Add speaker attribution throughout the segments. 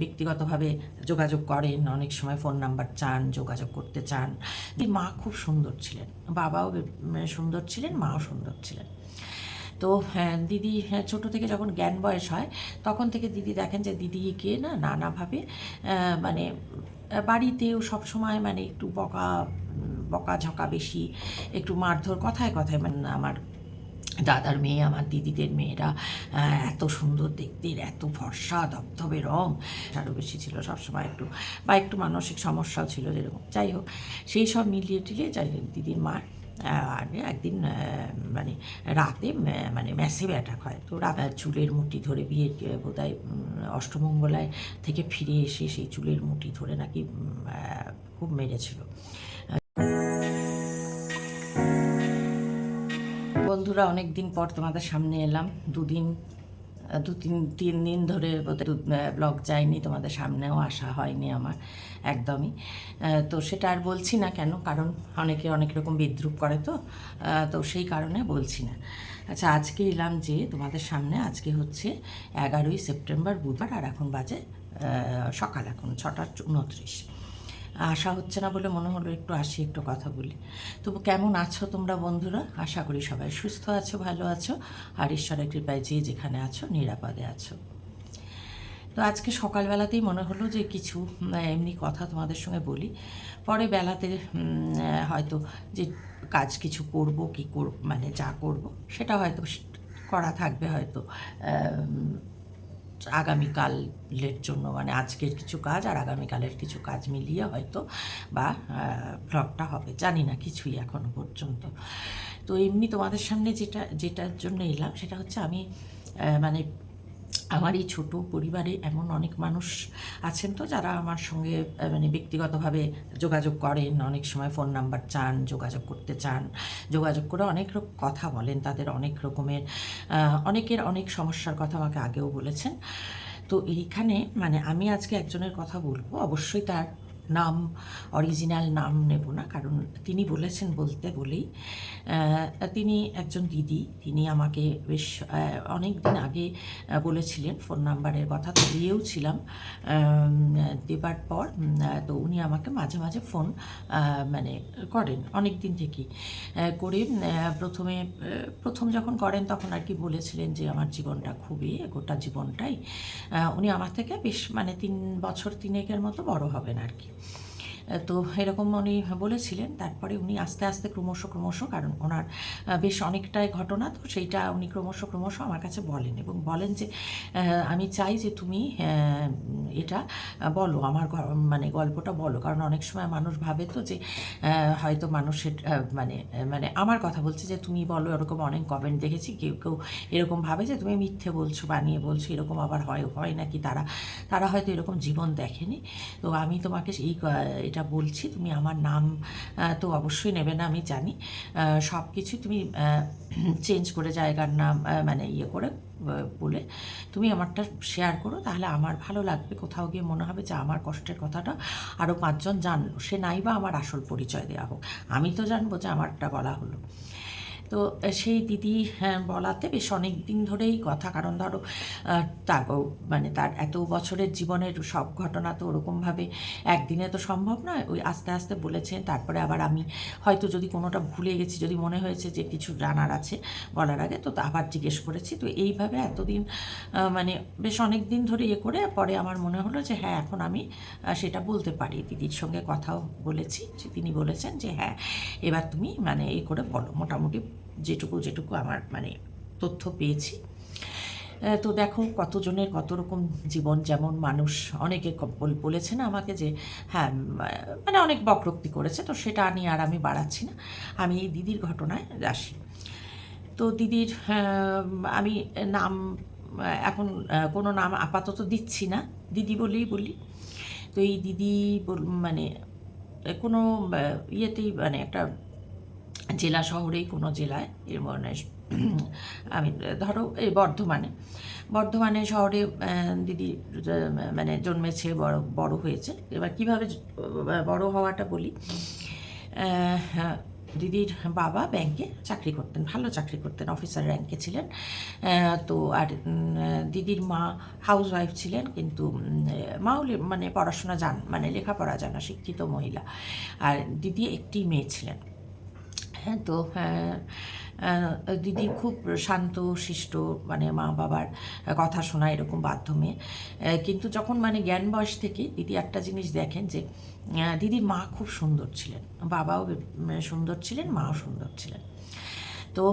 Speaker 1: ব্যক্তিগতভাবে যোগাযোগ করেন, অনেক সময় ফোন নাম্বার চান, যোগাযোগ করতে চান। মা খুব সুন্দর ছিলেন, বাবাও সুন্দর ছিলেন, মাও সুন্দর ছিলেন। তো হ্যাঁ, দিদি ছোটো থেকে যখন জ্ঞান বয়স হয় তখন থেকে দিদি দেখেন যে দিদিকে নানাভাবে মানে বাড়িতেও সবসময় মানে একটু বকাঝকা বেশি, একটু মারধর, কথায় কথায় মানে আমার দাদার মেয়ে, আমার দিদিদের মেয়েরা এত সুন্দর দেখতে, এত ফর্সা ধবধবে রং, আরও বেশি ছিল সবসময় একটু, বা একটু মানসিক সমস্যাও ছিল যেরকম। যাই হোক, সেই সব মিলিয়ে টিলিয়ে যাই দিদির মার আর একদিন মানে রাতে মানে ম্যাসিভ অ্যাটাক হয়। তো চুলের মুঠি ধরে, বিয়ের বোধহয় অষ্টমঙ্গলায় থেকে ফিরে এসে সেই চুলের মুঠি ধরে নাকি খুব মেরেছিল। বন্ধুরা, অনেক দিন পর তোমাদের সামনে এলাম। তিন দিন ধরে ব্লগ যায়নি, তোমাদের সামনেও আসা হয়নি আমার একদমই। তো সেটা আর বলছি না কেন, কারণ অনেকে অনেক রকম বিদ্রূপ করে, তো সেই কারণে বলছি না। আচ্ছা, আজকে এলাম যে তোমাদের সামনে। আজকে হচ্ছে 11ই সেপ্টেম্বর, বুধবার, আর এখন বাজে সকাল, এখন 6:29। আসা হচ্ছে না বলে মনে হলো একটু আসি, একটু কথা বলি। তবু কেমন আছো তোমরা বন্ধুরা? আশা করি সবাই সুস্থ আছো, ভালো আছো, আর ঈশ্বরের কৃপায় যে যেখানে আছো নিরাপদে আছো। তো আজকে সকালবেলাতেই মনে হলো যে কিছু এমনি কথা তোমাদের সঙ্গে বলি। পরে বেলাতে হয়তো যে কাজ কিছু করব, মানে যা করব সেটা হয়তো করা থাকবে, হয়তো আগামীকালের জন্য, মানে আজকের কিছু কাজ আর আগামীকালের কিছু কাজ মিলিয়ে হয়তো বা ব্লগটা হবে, জানি না কিছুই এখনও পর্যন্ত। তো এমনি তোমাদের সামনে যেটার জন্য এলাম সেটা হচ্ছে, আমি মানে আমার এই ছোটো পরিবারে এমন অনেক মানুষ আছেন তো যারা আমার সঙ্গে মানে ব্যক্তিগতভাবে যোগাযোগ করেন, অনেক সময় ফোন নাম্বার চান, যোগাযোগ করতে চান, যোগাযোগ করে অনেক কথা বলেন, তাদের অনেক রকমের অনেকের অনেক সমস্যার কথা আমাকে আগেও বলেছেন। তো এইখানে মানে আমি আজকে একজনের কথা বলবো, অবশ্যই তার নাম, অরিজিনাল নাম নেব না, কারণ তিনি বলেছেন বলতে বলেই। তিনি একজন দিদি, তিনি আমাকে বেশ অনেক দিন আগে বলেছিলেন, ফোন নাম্বারের কথা তো দিয়েও ছিলাম, দেবার পর তো উনি আমাকে মাঝে মাঝে ফোন মানে করেন অনেক দিন থেকেই করে। প্রথম যখন করেন তখন আর কি বলেছিলেন যে আমার জীবনটা খুবই, গোটা জীবনটাই উনি আমার থেকে বেশ মানে 3 বছর 3 মতো বড় হবেন আর কি। তো এরকম উনি বলেছিলেন। তারপরে উনি আস্তে আস্তে ক্রমশ, কারণ ওনার বেশ অনেকটাই ঘটনা, তো সেইটা উনি ক্রমশ আমার কাছে বলেন এবং বলেন যে আমি চাই যে তুমি এটা বলো, আমার মানে গল্পটা বলো, কারণ অনেক সময় মানুষ ভাবে তো যে হয়তো মানুষের মানে আমার কথা বলছে যে তুমি বলো, এরকম অনেক কমেন্ট দেখেছি, কেউ এরকম ভাবে যে তুমি মিথ্যে বলছো, বানিয়ে বলছো, এরকম আবার হয় নাকি, তারা হয়তো এরকম জীবন দেখেনি। তো আমি তোমাকে এটা বলছি, তুমি আমার নাম তো অবশ্যই নেবে না, আমি জানি, সব কিছু তুমি চেঞ্জ করে, জায়গার নাম মানে ইয়ে করে বলে তুমি আমারটা শেয়ার করো, তাহলে আমার ভালো লাগবে। কোথাও গিয়ে মনে হবে যে আমার কষ্টের কথাটা আরও 5 জন জানলো, সে নাই বা আমার আসল পরিচয় দেওয়া হোক, আমি তো জানবো যে আমারটা বলা হলো। তো সেই দিদি বলাতে বেশ অনেক দিন ধরেই কথা, কারণ ধরো মানে তার এত বছরের জীবনের সব ঘটনা তো ওরকমভাবে একদিনে তো সম্ভব নয়, ওই আস্তে আস্তে বলেছেন। তারপরে আবার আমি হয়তো যদি কোনোটা ভুলে গেছি, যদি মনে হয়েছে যে কিছু জানার আছে বলার আগে, তো আবার জিজ্ঞেস করেছি। তো এইভাবে এতদিন মানে বেশ অনেক দিন ধরে ইয়ে করে, পরে আমার মনে হলো যে হ্যাঁ, এখন আমি সেটা বলতে পারি। দিদির সঙ্গে কথাও বলেছি, যে তিনি বলেছেন যে হ্যাঁ, এবার তুমি মানে এই করে বলো, মোটামুটি যেটুকু আমার মানে তথ্য পেয়েছি। তো দেখো কতজনের কত রকম জীবন, যেমন মানুষ অনেকে বলেছে না আমাকে যে হ্যাঁ, মানে অনেক বক্রোক্তি করেছে, তো সেটা নিয়ে আর আমি বাড়াচ্ছি না, আমি এই দিদির ঘটনায় আসি। তো দিদির আমি নাম এখন কোনো নাম আপাতত দিচ্ছি না, দিদি বলেই বলি। তো এই দিদি মানে কোনো ইয়েতেই, মানে একটা জেলা শহরেই, কোনো জেলায়, এর মানে আমি ধরো এই বর্ধমানে শহরে দিদি মানে জন্মেছে, বড় হয়েছে। এবার কীভাবে বড় হওয়াটা বলি। দিদির বাবা ব্যাংকে চাকরি করতেন, ভালো চাকরি করতেন, অফিসার র্যাঙ্কে ছিলেন। তো আর দিদির মা হাউস ওয়াইফ ছিলেন, কিন্তু মাও মানে পড়াশোনা মানে লেখাপড়া জানা শিক্ষিত মহিলা। আর দিদি একটি মেয়ে ছিলেন। হ্যাঁ, তো দিদি খুব শান্ত শিষ্ট, মানে মা বাবার কথা শোনা এরকম বাধ্য মেয়ে। কিন্তু যখন মানে জ্ঞান বয়স থেকে দিদি একটা জিনিস দেখেন যে দিদির মা খুব সুন্দর ছিলেন, বাবাও সুন্দর ছিলেন, মাও সুন্দর ছিলেন। তো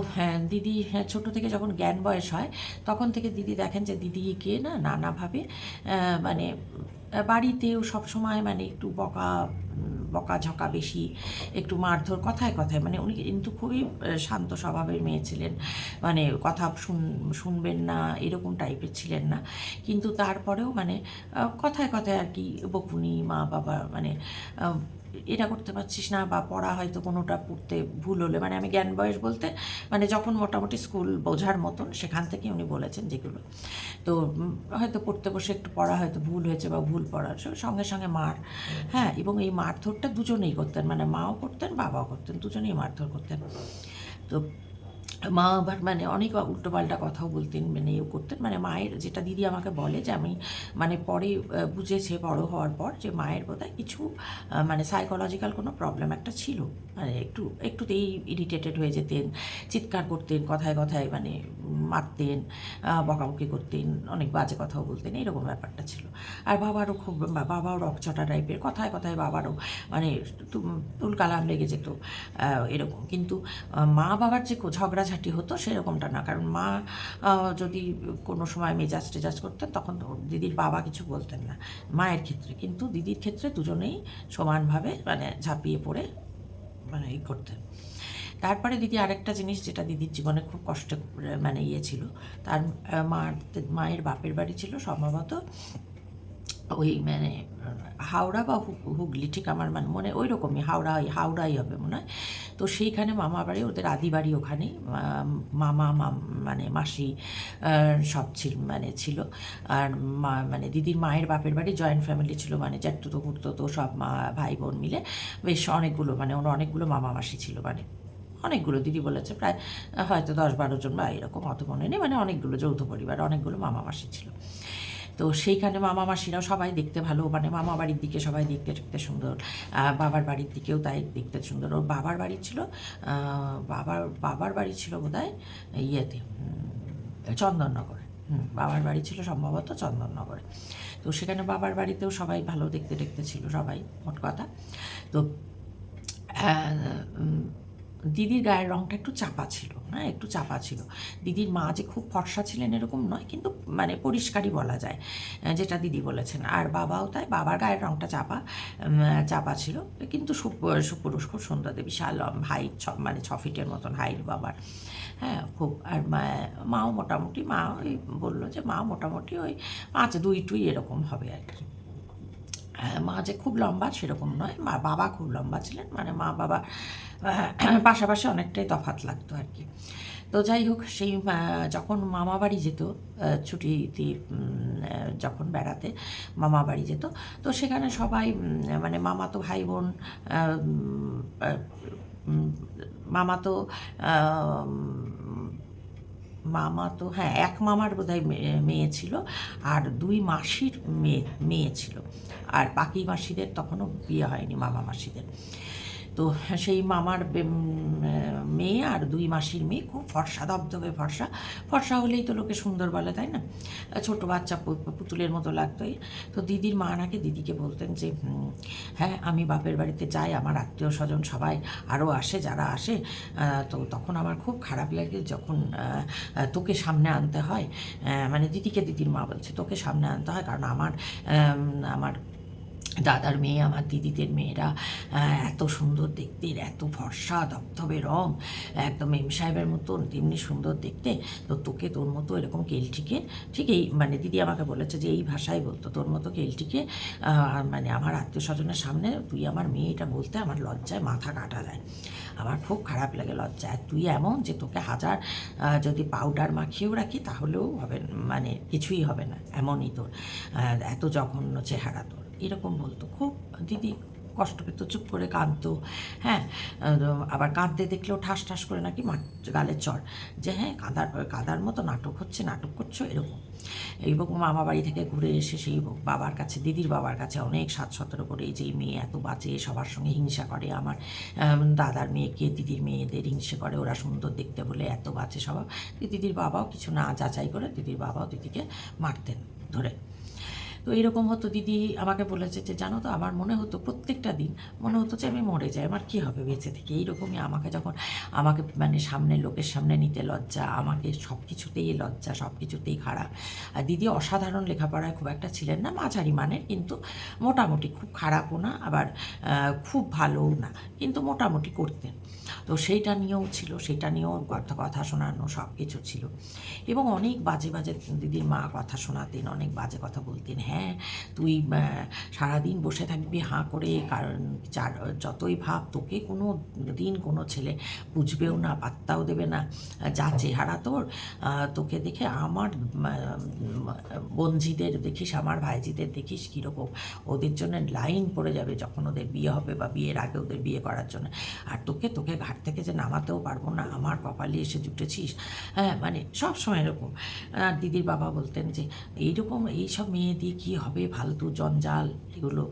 Speaker 1: দিদি ছোটো থেকে যখন জ্ঞান বয়স হয় তখন থেকে দিদি দেখেন যে দিদিকে নানাভাবে মানে বাড়িতেও সবসময় মানে একটু বকাঝকা বেশি, একটু মারধর, কথায় কথায়, মানে উনি কিন্তু খুবই শান্ত স্বভাবের মেয়ে ছিলেন, মানে কথা শুনবেন না এরকম টাইপের ছিলেন না। কিন্তু তারপরেও মানে কথায় কথায় আর কি বকুনি, মা বাবা মানে এটা করতে পারছিস না, বা পড়া হয়তো কোনোটা পড়তে ভুল হলে, মানে আমি জ্ঞান বয়স বলতে মানে যখন মোটামুটি স্কুল বোঝার মতন সেখান থেকে উনি বলেছেন যেগুলো, তো হয়তো পড়তে বসে একটু পড়া হয়তো ভুল হয়েছে বা ভুল পড়ার সঙ্গে সঙ্গে মার। হ্যাঁ, এবং এই মারধরটা দুজনেই করতেন, মানে মাও করতেন বাবাও করতেন, দুজনেই মারধর করতেন। তো মা আবার মানে অনেক উল্টোপাল্টা কথাও বলতেন, মানে ইয়ে করতেন, মানে মায়ের যেটা দিদি আমাকে বলে যে আমি মানে পরে বুঝেছে বড় হওয়ার পর যে মায়ের বোধহয় কিছু মানে সাইকোলজিক্যাল কোনো প্রবলেম একটা ছিল, মানে একটুতেই ইরিটেটেড হয়ে যেতেন, চিৎকার করতেন, কথায় কথায় মানে মারতেন, বকাবকি করতেন, অনেক বাজে কথাও বলতেন, এরকম ব্যাপারটা ছিল। আর বাবাও রকচটা টাইপের, কথায় কথায় বাবারও মানে তুলকালাম লেগে যেত এরকম। কিন্তু মা বাবার যে ঝগড়াঝাটি হতো সেরকমটা না, কারণ মা যদি কোনো সময় মেজাজ টেজাজ করতেন তখন দিদির বাবা কিছু বলতেন না মায়ের ক্ষেত্রে, কিন্তু দিদির ক্ষেত্রে দুজনেই সমানভাবে মানে ঝাঁপিয়ে পড়ে মানে করতেন। তারপরে দিদি আরেকটা জিনিস যেটা দিদির জীবনে খুব কষ্ট মানে ছিল, তার মায়ের বাপের বাড়ি ছিল সম্ভবত ওই মানে হাওড়া বা হুগলি, ঠিক আমার মানে মনে ওই রকমই, হাওড়াই হবে মনে হয়। তো সেইখানে মামা বাড়ি, ওদের আদি বাড়ি ওখানেই, মানে মাসি সব ছিল। আর মানে দিদির মায়ের বাপের বাড়ি জয়েন্ট ফ্যামিলি ছিল, মানে জ্যাঠতো খুড়তো সব ভাই বোন মিলে বেশ অনেকগুলো, মানে ওর অনেকগুলো মামা মাসি ছিল, মানে অনেকগুলো, দিদি বলেছে প্রায় হয়তো 10-12 জন বা এরকম, অত মনে নেই, মানে অনেকগুলো যৌথ পরিবার, অনেকগুলো মামা মাসি ছিল। তো সেইখানে মামা মাসিরাও সবাই দেখতে ভালো, মানে মামা বাড়ির দিকে সবাই দেখতে সুন্দর, বাবার বাড়ির দিকেও তাই দেখতে সুন্দর। ওর বাবার বাড়ি ছিল বাবার বাড়ি ছিল বোধহয় ইয়েতে চন্দননগরে, বাবার বাড়ি ছিল সম্ভবত চন্দননগরে। তো সেখানে বাবার বাড়িতেও সবাই ভালো দেখতে ছিল সবাই, মোট কথা। তো দিদির গায়ের রঙটা একটু চাপা ছিল, হ্যাঁ একটু চাপা ছিল। দিদির মা যে খুব ফর্সা ছিলেন এরকম নয়, কিন্তু মানে পরিষ্কারই বলা যায়, যেটা দিদি বলেছেন। আর বাবাও তাই, বাবার গায়ের রঙটা চাপা ছিল, কিন্তু সুপুরুষ, খুব সুন্দর, বিশাল হাইট, মানে 6 ফিটের মতন হাইট বাবার। হ্যাঁ, খুব। আর মাও মোটামুটি, মা ওই বললো যে মা মোটামুটি ওই 5'2" এরকম হবে আর কি। মা যে খুব লম্বা সেরকম নয়, বাবা খুব লম্বা ছিলেন, মানে মা বাবা পাশাপাশি অনেকটাই তফাৎ লাগতো আর কি। তো যাই হোক, সেই যখন মামা বাড়ি যেত ছুটিতে, যখন বেড়াতে মামা বাড়ি যেত, তো সেখানে সবাই মানে মামাতো ভাই বোন, মামাতো হ্যাঁ, এক মামার বোধহয় মেয়ে ছিল, আর 2 মাসির মেয়ে ছিল, আর বাকি মাসিদের তখনও বিয়ে হয়নি, মামা মাসিদের। তো সেই মামার মেয়ে আর 2 মাসির মেয়ে খুব ফর্সা, ধবধবে ফর্সা হলেই তো লোকে সুন্দর বলে, তাই না? ছোটো বাচ্চা পুতুলের মতো লাগতো। তো দিদির মা নাকি দিদিকে বলতেন যে হ্যাঁ, আমি বাপের বাড়িতে যাই, আমার আত্মীয় স্বজন সবাই আরও আসে, যারা আসে, তো তখন আমার খুব খারাপ লাগে যখন তোকে সামনে আনতে হয়, মানে দিদির মা বলছে তোকে সামনে আনতে হয়, কারণ আমার দাদার মেয়ে, আমার দিদিদের মেয়েরা এত সুন্দর দেখতে, এত ফর্সা ধবধবে রং, একদম এম সাহেবের মতন তেমনি সুন্দর দেখতে, তো তোকে তোর মতো এরকম কেলটিকে, ঠিক এই মানে দিদি আমাকে বলেছে যে এই ভাষায় বলতো, তোর মতো কেলটিকে মানে আমার আত্মীয় স্বজনের সামনে তুই আমার মেয়ে এটা বলতে আমার লজ্জায় মাথা কাটা যায়, আমার খুব খারাপ লাগে লজ্জায়। তুই এমন যে তোকে হাজার যদি পাউডার মাখিয়েও রাখি তাহলেও হবে, মানে কিছুই হবে না, এমনই তোর, এত জঘন্য চেহারা তোর, এরকম বলতো। খুব দিদি কষ্ট পেত, চুপ করে কাঁদতো। হ্যাঁ, আবার কাঁদতে দেখলেও ঠাস ঠাস করে নাকি গালে চড়, যে হ্যাঁ কাঁদার মতো নাটক হচ্ছে, নাটক করছো, এরকম। এবং মামা বাড়ি থেকে ঘুরে এসে সেই বাবার কাছে, দিদির বাবার কাছে অনেক 7-17 করে, যে এই মেয়ে এত বাজে, সবার সঙ্গে হিংসা করে, আমার দাদার মেয়েকে দিদির মেয়েদের হিংসে করে, ওরা সুন্দর দেখতে বলে এত বাজে স্বভাব। দিদির বাবাও কিছু না যাচাই করে দিদির বাবাও দিদিকে মারতেন ধরে। তো এরকম হতো। দিদি আমাকে বলেছে যে জানো তো, আমার মনে হতো প্রত্যেকটা দিন মনে হতো যে আমি মরে যাই, আমার কী হবে বেঁচে থেকে। এইরকমই আমাকে মানে সামনে লোকের সামনে নিতে লজ্জা, আমাকে সব কিছুতেই লজ্জা, সব কিছুতেই খারাপ। আর দিদি অসাধারণ লেখাপড়ায় খুব একটা ছিলেন না, মাঝারি মানের, কিন্তু মোটামুটি, খুব খারাপও না আবার খুব ভালোও না, কিন্তু মোটামুটি করতেন। তো সেইটা নিয়েও ছিল, সেটা নিয়েও কথা শোনানো, সব কিছু ছিল। এবং অনেক বাজে বাজে দিদির মা কথা শোনাতেন, অনেক বাজে কথা বলতেন। হ্যাঁ, তুই সারাদিন বসে থাকবি হাঁ করে, কারণ যতই ভাব, তোকে কোনো দিন কোনো ছেলে বুঝবেও না, পাত্তাও দেবে না, যা চেহারা তোর, তোকে দেখে আমার বোনঝিদের দেখিস, আমার ভাইজিদের দেখিস কীরকম, ওদের জন্য লাইন পড়ে যাবে যখন ওদের বিয়ে হবে, বা বিয়ের আগে ওদের বিয়ে করার জন্য। আর তোকে ঘাট থেকে যে নামাতেও পারবো না, আমার কপালে এসে জুটেছিস। হ্যাঁ, মানে সবসময় এরকম। আর দিদির বাবা বলতেন যে এইরকম এইসব মেয়ে দিয়ে কী হবে, ফালতু জঞ্জাল এগুলো,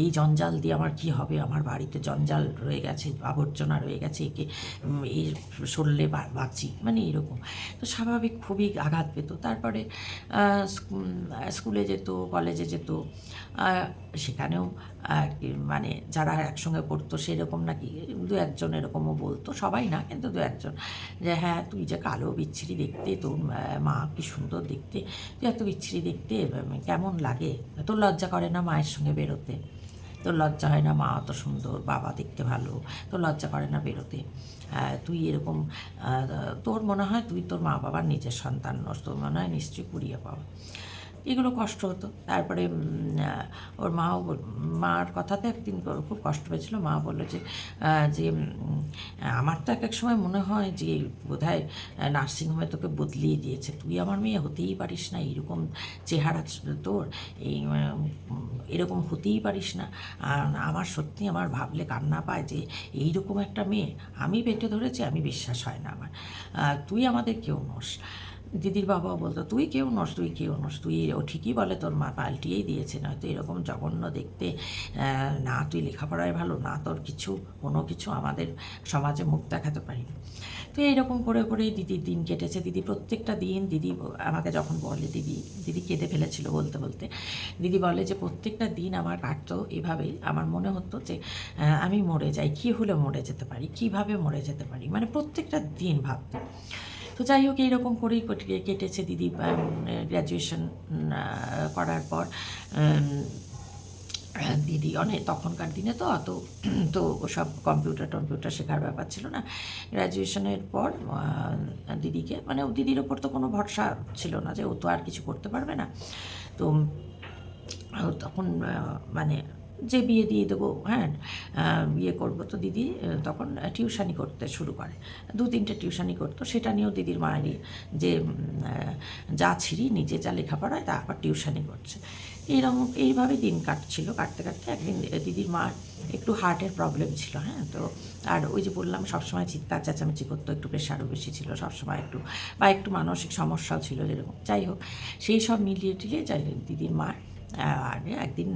Speaker 1: এই জঞ্জাল দিয়ে আমার কী হবে, আমার বাড়িতে জঞ্জাল রয়ে গেছে, আবর্জনা রয়ে গেছে, একে এই সরলে বাঁচি, মানে এরকম। তো স্বাভাবিক খুবই আঘাত পেত। তারপরে স্কুলে যেত, কলেজে যেত, সেখানেও মানে যারা একসঙ্গে পড়তো সেরকম নাকি 2-1 এরকমও বলতো, সবাই না কিন্তু 2-1, যে হ্যাঁ তুই যে কালো বিচ্ছিরি দেখতে, তোর মা কি সুন্দর দেখতে, তুই এত বিচ্ছিরি দেখতে, কেমন লাগে, তোর লজ্জা করে না মায়ের সঙ্গে বেরোতে, তোর লজ্জা হয় না, মা অত সুন্দর, বাবা দেখতে ভালো, তোর লজ্জা করে না বেরোতে, তুই এরকম, তোর মনে হয় তুই তোর মা বাবার নিজের সন্তান নস, তোর মনে হয় নিশ্চয়ই কুড়িয়ে পাওয়া। এগুলো কষ্ট হতো। তারপরে ওর মার কথাতে একদিন খুব কষ্ট পেয়েছিল। মা বললো যে আমার তো এক সময় মনে হয় যে বোধহয় নার্সিংহোমে তোকে বদলিয়ে দিয়েছে, তুই আমার মেয়ে হতেই পারিস না, এইরকম চেহারা তোর, এরকম হতেই পারিস না। আর আমার সত্যি, আমার ভাবলে কান্না পায় যে এইরকম একটা মেয়ে আমি পেটে ধরেছি, আমি বিশ্বাস হয় না আমার, তুই আমাদের কেউ নস। দিদির বাবাও বলতো তুই কেউ নস, তুই, ও ঠিকই বলে, তোর মা পাল্টিয়েই দিয়েছে, নয়তো এরকম জঘন্য দেখতে, না তুই লেখাপড়ায় ভালো, না তোর কোনো কিছু আমাদের সমাজে মুখ দেখাতে পারিনি। তো এইরকম করে করেই দিদির দিন কেটেছে। দিদি প্রত্যেকটা দিন, দিদি আমাকে যখন বলে, দিদি কেঁদে ফেলেছিল বলতে বলতে, দিদি বলে যে প্রত্যেকটা দিন আমার কাটতো এভাবেই, আমার মনে হতো যে আমি মরে যাই, কী হলে মরে যেতে পারি, কীভাবে মরে যেতে পারি, মানে প্রত্যেকটা দিন ভাবতো। তো যাই হোক, এইরকম করেই কেটেছে। দিদি গ্র্যাজুয়েশন করার পর দিদি তখনকার দিনে তো অত তো ওসব কম্পিউটার শেখার ব্যাপার ছিল না। গ্র্যাজুয়েশনের পর দিদিকে, মানে দিদির ওপর তো কোনো ভরসা ছিল না যে ও তো আর কিছু করতে পারবে না। তো তখন মানে যে বিয়ে দিয়ে দেবো, হ্যাঁ বিয়ে করবো, তো দিদি তখন টিউশানি করতে শুরু করে, 2-3টে টিউশানি করতো। সেটা নিয়েও দিদির মায়েরই যে যা ছিঁড়ি, নিজে যা লেখাপড়ায় তা আবার টিউশানি করছে, এইভাবে দিন কাটতে একদিন দিদির মার একটু হার্টের প্রবলেম ছিল। হ্যাঁ, তো আর ওই যে বললাম সবসময় চিৎকার চেঁচামেচি করতো, একটু প্রেশারও বেশি ছিল সবসময়, একটু মানসিক সমস্যাও ছিল যেরকম। যাই হোক, সেই সব মিলিয়ে টিলিয়ে দিদির মার আর একদিন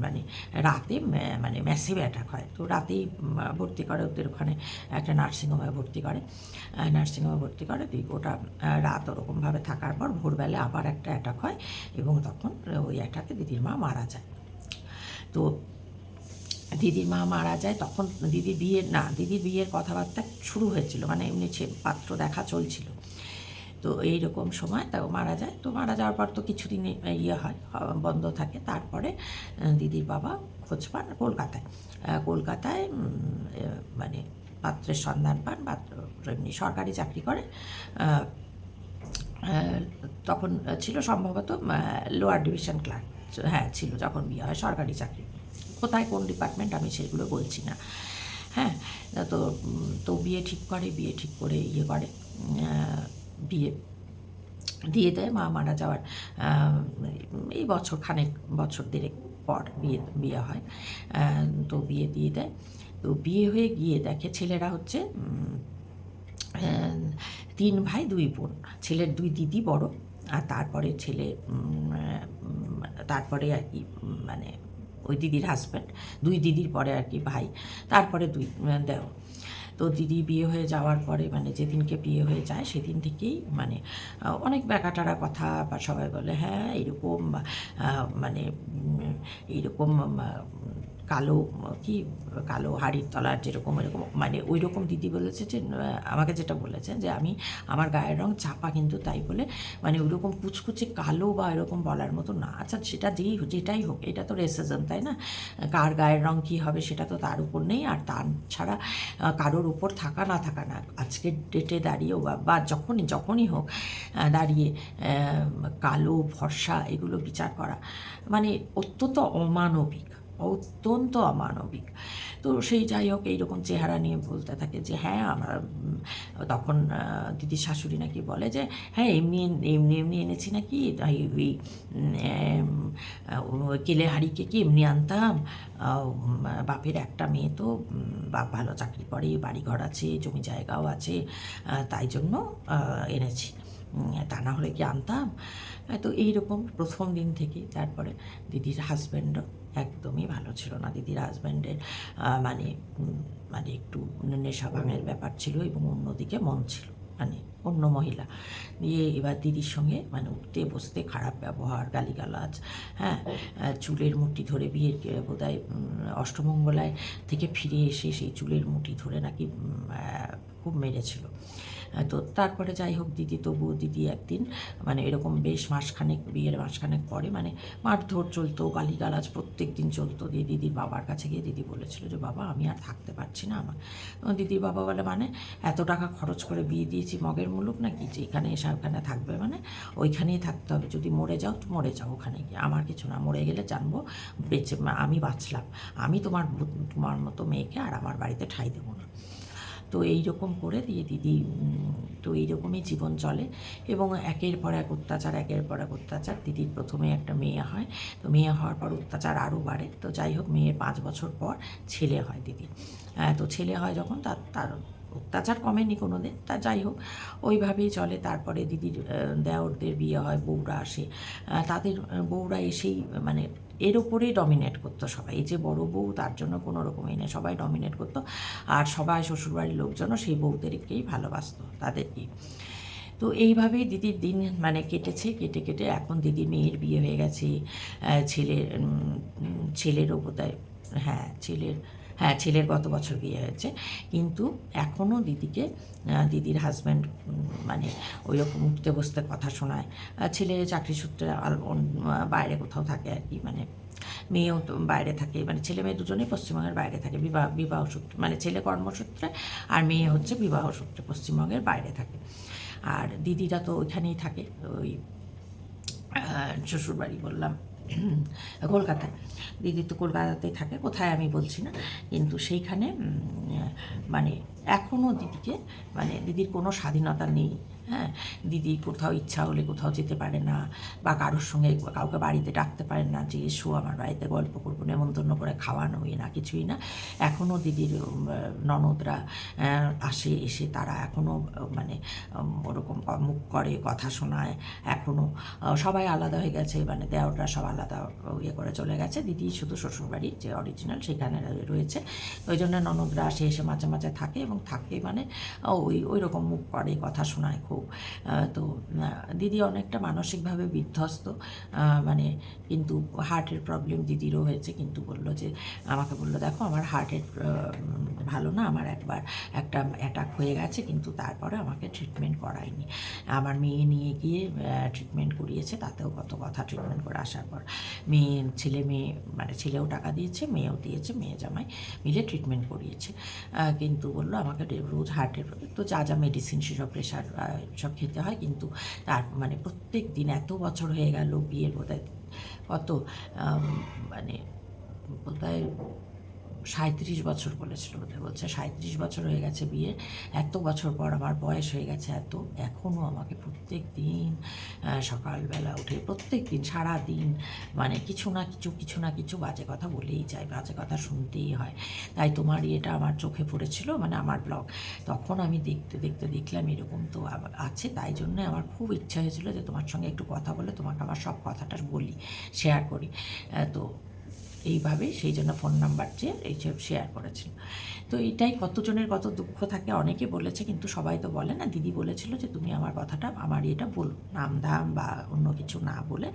Speaker 1: মানে রাতে মানে ম্যাসিভ অ্যাটাক হয়। তো রাতেই ভর্তি করে ওদের ওখানে, একটা নার্সিংহোমে ভর্তি করে দুই গোটা রাত ওরকমভাবে থাকার পর ভোরবেলা আবার একটা অ্যাটাক হয়, এবং তখন ওই অ্যাটাকে দিদির মা মারা যায়। তো দিদির মা মারা যায় তখন দিদির বিয়ের কথাবার্তা শুরু হয়েছিল, মানে এমনি পাত্র দেখা চলছিল। তো এইরকম সময় তাও মারা যায়। তো মারা যাওয়ার পর তো কিছুদিন হয়, বন্ধ থাকে। তারপরে দিদির বাবা খোঁজ পান কলকাতায় মানে পাত্রের সন্ধান পান, পাত্র এমনি সরকারি চাকরি করে। তখন ছিল সম্ভবত লোয়ার ডিভিশন ক্লার্ক, হ্যাঁ ছিল যখন বিয়ে হয়, সরকারি চাকরি। কোথায় কোন ডিপার্টমেন্ট আমি সেগুলো বলছি না। হ্যাঁ, তো বিয়ে ঠিক করে বিয়ে দিয়ে দেয়। মা মারা যাওয়ার এই বছর 2.5 পর পর বিয়ে বিয়ে হয়। তো বিয়ে দিয়ে দেয়। তো বিয়ে হয়ে গিয়ে দেখে ছেলেরা হচ্ছে 3 ভাই 2 বোন। ছেলের 2 দিদি বড়, আর তারপরে ছেলে তারপরে আর কি মানে ওই দিদির হাজব্যান্ড, 2 দিদির পরে আর কি ভাই, তারপরে 2 দেওর। তো দিদি বিয়ে হয়ে যাওয়ার পরে মানে যেদিনকে বিয়ে হয়ে যায় সেদিন থেকেই মানে অনেক ব্যাকাটারা কথা, বা সবাই বলে হ্যাঁ এইরকম মানে এইরকম কালো কি কালো হাড়ির তলার যেরকম এরকম মানে ওই রকম দিদি বলেছে যে আমাকে যেটা বলেছে যে আমি আমার গায়ের রং চাপা, কিন্তু তাই বলে মানে ওই রকম কুচকুচে কালো বা এরকম বলার মতো না। আচ্ছা সেটা যেটাই হোক, এটা তো রেসিজম, তাই না? কার গায়ের রং কী হবে সেটা তো তার উপর নেই, আর তার ছাড়া কারোর উপর থাকা না থাকা না আজকের ডেটে দাঁড়িয়েও বা যখনই হোক দাঁড়িয়ে কালো ফর্সা এগুলো বিচার করা মানে অত্যন্ত অমানবিক, অত্যন্ত অমানবিক। তো সেই যাই হোক এইরকম চেহারা নিয়ে বলতে থাকে যে হ্যাঁ আমার তখন দিদির শাশুড়ি নাকি বলে যে হ্যাঁ এমনি এমনি এমনি এনেছি নাকি, তাই ওই কেলে হাঁড়িকে কি এমনি আনতাম, বাপের একটা মেয়ে তো, বাপ ভালো চাকরি করে, বাড়িঘর আছে, জমি জায়গাও আছে, তাই জন্য এনেছি, তা না হলে কি আনতাম। তো এইরকম প্রথম দিন থেকে। তারপরে দিদির হাজব্যান্ডও একদমই ভালো ছিল না। দিদির হাজব্যান্ডের মানে মানে একটু নেশা ভাঙের ব্যাপার ছিল, এবং অন্যদিকে মন ছিল মানে অন্য মহিলা দিয়ে। এবার দিদির সঙ্গে মানে উঠতে বসতে খারাপ ব্যবহার, গালিগালাজ, হ্যাঁ, চুলের মুঠি ধরে বিয়ের বোধহয় অষ্টমঙ্গলায় থেকে ফিরে এসে সেই চুলের মুঠি ধরে নাকি খুব মেরেছিল। তো তারপরে যাই হোক দিদি একদিন মানে এরকম বেশ মাসখানেক, বিয়ের মাসখানেক পরে মানে মারধর চলতো, গালিগালাজ প্রত্যেক দিন চলতো। দিয়ে দিদির বাবার কাছে গিয়ে দিদি বলেছিল যে বাবা আমি আর থাকতে পারছি না। আমার দিদির বাবা বলে মানে এত টাকা খরচ করে বিয়ে দিয়েছি মগের মুলুক নাকি যে এখানে এসে ওখানে থাকবে, মানে ওইখানেই থাকতে হবে, যদি মরে যাও তো মরে যাও ওখানে গিয়ে, আমার কিছু না, মরে গেলে জানবো বেঁচে আমি বাঁচলাম, আমি তোমার মতো মেয়েকে আর আমার বাড়িতে ঠাঁই দেবো না। তো এইরকম করে দিয়ে দিদি তো এইরকমই জীবন চলে, এবং একের পর এক অত্যাচার। দিদির প্রথমে একটা মেয়ে হয়, তো মেয়ে হওয়ার পর অত্যাচার আরও বাড়ে। তো যাই হোক মেয়ের 5 বছর পর ছেলে হয় দিদির। তো ছেলে হয় যখন তার অত্যাচার কমেনি কোনো দিন, তা যাই হোক ওইভাবেই চলে। তারপরে দিদির দেওরদের বিয়ে হয়, বউরা আসে, তাদের বউরা এসেই মানে এর ওপরেই ডমিনেট করতো সবাই। এই যে বড় বউ তার জন্য কোনো রকমই নেই, সবাই ডমিনেট করতো, আর সবাই শ্বশুরবাড়ির লোকজনও সেই বউদেরকেই ভালোবাসতো, তাদেরকেই। তো এইভাবেই দিদির দিন মানে কেটে এখন দিদির মেয়ের বিয়ে হয়ে গেছে, ছেলেরও বোধহয় ছেলের গত বছর বিয়ে হয়েছে, কিন্তু এখনও দিদির হাজব্যান্ড মানে ওই রকম উঠতে বসতে কথা শোনায়। ছেলে চাকরি সূত্রে বাইরে কোথাও থাকে আর কি, মানে মেয়েও তো বাইরে থাকে, মানে ছেলে মেয়ে দুজনেই পশ্চিমবঙ্গের বাইরে থাকে, বিবাহ সূত্রে, মানে ছেলে কর্মসূত্রে আর মেয়ে হচ্ছে বিবাহ সূত্রে পশ্চিমবঙ্গের বাইরে থাকে। আর দিদিরা তো ওইখানেই থাকে, ওই শ্বশুরবাড়ি বললাম কলকাতায়। দিদি তো কলকাতাতেই থাকে, কোথায় আমি বলছি না, কিন্তু সেইখানে মানে এখনও দিদির কোনো স্বাধীনতা নেই। হ্যাঁ, দিদি কোথাও ইচ্ছা হলে কোথাও যেতে পারে না, বা কারোর সঙ্গে কাউকে বাড়িতে ডাকতে পারে না যে এসো আমার বাড়িতে গল্প করবো, নেমন্তন্ন করে খাওয়ানোই না, কিছুই না। এখনও দিদির ননদরা এসে তারা এখনও মানে ওরকম মুখ করে, কথা শোনায়। এখনও সবাই আলাদা হয়ে গেছে, মানে দেওররা সব আলাদা ইয়ে করে চলে গেছে, দিদি শুধু শ্বশুরবাড়ি যে অরিজিনাল সেখানে রয়েছে। ওই জন্য ননদরা এসে মাঝে মাঝে থাকে, এবং থাকে মানে ওই রকম মুখ করে, কথা শোনায় খুব। তো দিদি অনেকটা মানসিকভাবে বিধ্বস্ত, মানে কিন্তু হার্টের প্রবলেম দিদিরও হয়েছে, কিন্তু আমাকে বললো দেখো আমার হার্টের ভালো না, আমার একবার একটা অ্যাটাক হয়ে গেছে, কিন্তু তারপরে আমাকে ট্রিটমেন্ট করায়নি। আমার মেয়ে নিয়ে গিয়ে ট্রিটমেন্ট করিয়েছে, তাতেও কত কথা, ট্রিটমেন্ট করে আসার পর ছেলে মেয়ে মানে ছেলেও টাকা দিয়েছে, মেয়েও দিয়েছে, মেয়ে জামাই মিলে ট্রিটমেন্ট করিয়েছে। কিন্তু বললো আমাকে রোজ হার্টের তো যা মেডিসিন সেসব প্রেশার সব খেতে হয়, কিন্তু তার মানে প্রত্যেক দিন এত বছর হয়ে গেল বিয়ের বোধহয় কত মানে বোধহয় 37 বছর বলেছিল, ওদের বলছে 37 বছর হয়ে গেছে বিয়ে, এত বছর পর আমার বয়স হয়ে গেছে এত, এখনও আমাকে প্রত্যেক দিন সকালবেলা উঠে প্রত্যেক দিন সারাদিন মানে কিছু না কিছু বাজে কথা বলেই যায়, বাজে কথা শুনতেই হয়। তাই তোমার এটা আমার চোখে পড়েছিল, মানে আমার ব্লগ, তখন আমি দেখতে দেখলাম এরকম তো আছে, তাই জন্যে আমার খুব ইচ্ছা হয়েছিল যে তোমার সঙ্গে একটু কথা বলে তোমাকে আমার সব কথাটা বলি, শেয়ার করি। তো এইভাবে সেই জন্য ফোন নাম্বার চেয়ে এইসব শেয়ার করেছিল। তো এটাই, কতজনের কত দুঃখ থাকে, অনেকে বলেছে, কিন্তু সবাই তো বলে না। দিদি বলেছিল যে তুমি আমার কথাটা, আমার এটা বলো, নাম ধাম বা অন্য কিছু না বলে,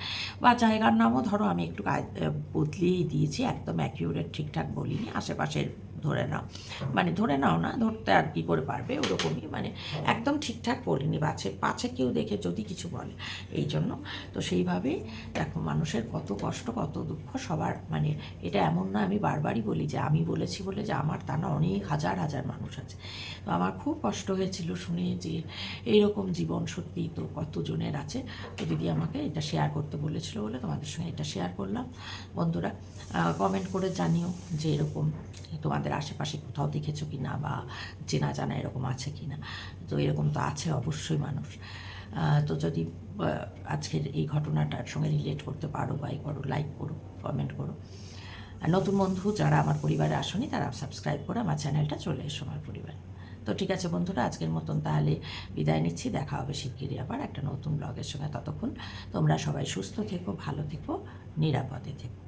Speaker 1: বা জায়গার নামও ধরো আমি একটু বদলিয়েই দিয়েছি, একদম অ্যাকিউরেট ঠিকঠাক বলিনি, আশেপাশের ধরে নাও, মানে ধরে নাও না, ধরতে আর কি করে পারবে ওরকমই, মানে একদম ঠিকঠাক বলিনি, পাছে কেউ দেখে যদি কিছু বলে, এই জন্য। তো সেইভাবেই দেখো মানুষের কত কষ্ট কত দুঃখ সবার, মানে এটা এমন না, আমি বারবারই বলি যে আমি বলেছি বলে যে আমার, তা না, অনেক হাজার হাজার মানুষ আছে। তো আমার খুব কষ্ট হয়েছিল শুনে যে এইরকম জীবন সত্যিই তো কতজনের আছে। তো দিদি আমাকে এটা শেয়ার করতে বলেছিল বলে তোমাদের সঙ্গে এটা শেয়ার করলাম। বন্ধুরা কমেন্ট করে জানিও যে এরকম তোমাদের আশেপাশে কোথাও দেখেছো কি না, বা চেনা জানা এরকম আছে কি না। তো এরকম তো আছে অবশ্যই মানুষ। তো যদি আজকের এই ঘটনাটার সঙ্গে রিলেট করতে পারো, বা করো, লাইক করো, কমেন্ট করো। আর নতুন বন্ধু যারা আমার পরিবারে আসনি তারা সাবস্ক্রাইব করে আমার চ্যানেলটা চলে এসো আমার পরিবারে। তো ঠিক আছে বন্ধুরা, আজকের মতন তাহলে বিদায় নিচ্ছি, দেখা হবে শিগগিরই আবার একটা নতুন ব্লগের সঙ্গে। ততক্ষণ তোমরা সবাই সুস্থ থেকো, ভালো থেকো, নিরাপদে থেকো।